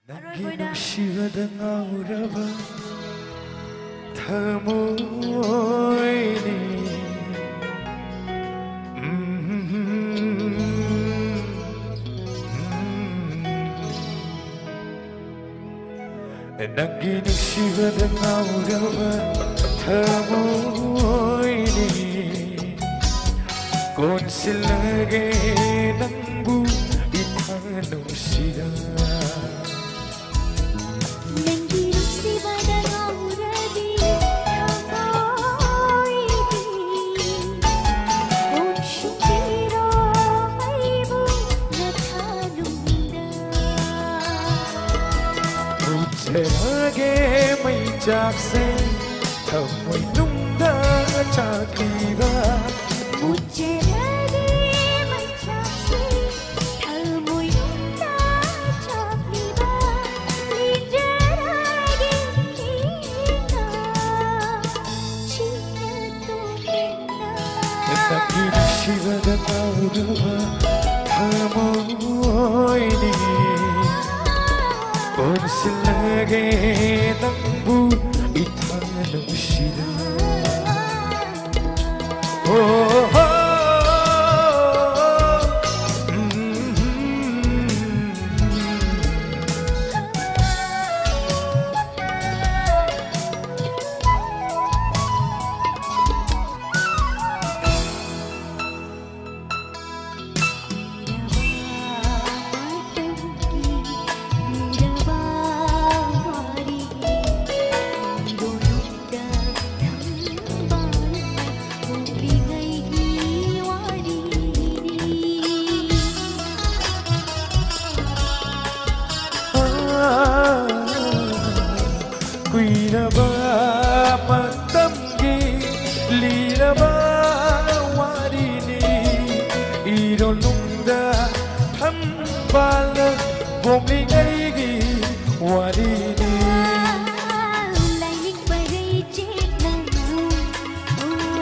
Naging siwad ang aura Thamoy ni Naging siwad ang aura Thamoy ni Kung silagay ng buhay tanong siya Terage may jaksen Thamoy nungda chakiba Terage may jaksen Thamoy nungda chakiba Lijarage ina China tumina Naging siwad ang aura Thamoy ni Kung silagay ng buhay tanong siya Kuiraba matamgi liraba warini irolungda thambala bomlingaigi warini Laining baray cheklang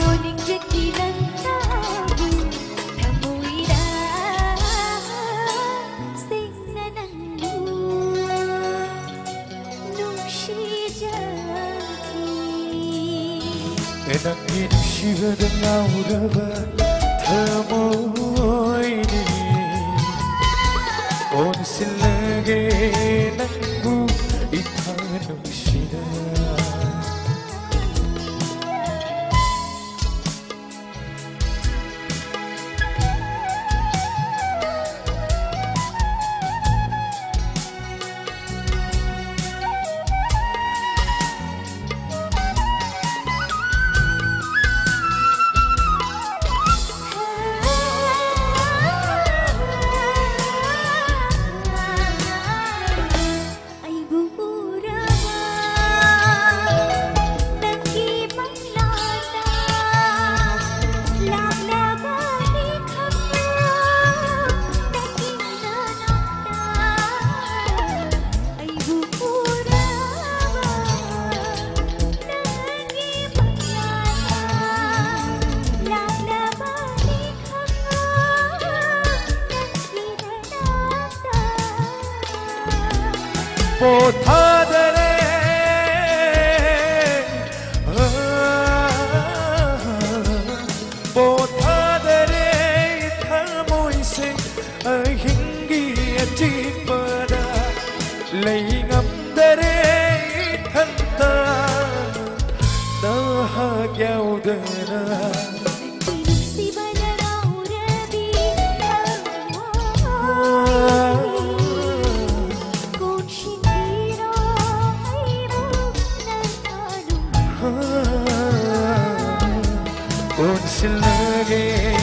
Uning jakilang tabu Thamoy ra Singna ng Naging siwad ang aura Thamoy ni Kung silagay ng buhay tanong siya Potadere Potadere Thamoy se ahingi achipada Laingam dere thanta Nahagyaudana Kung silagay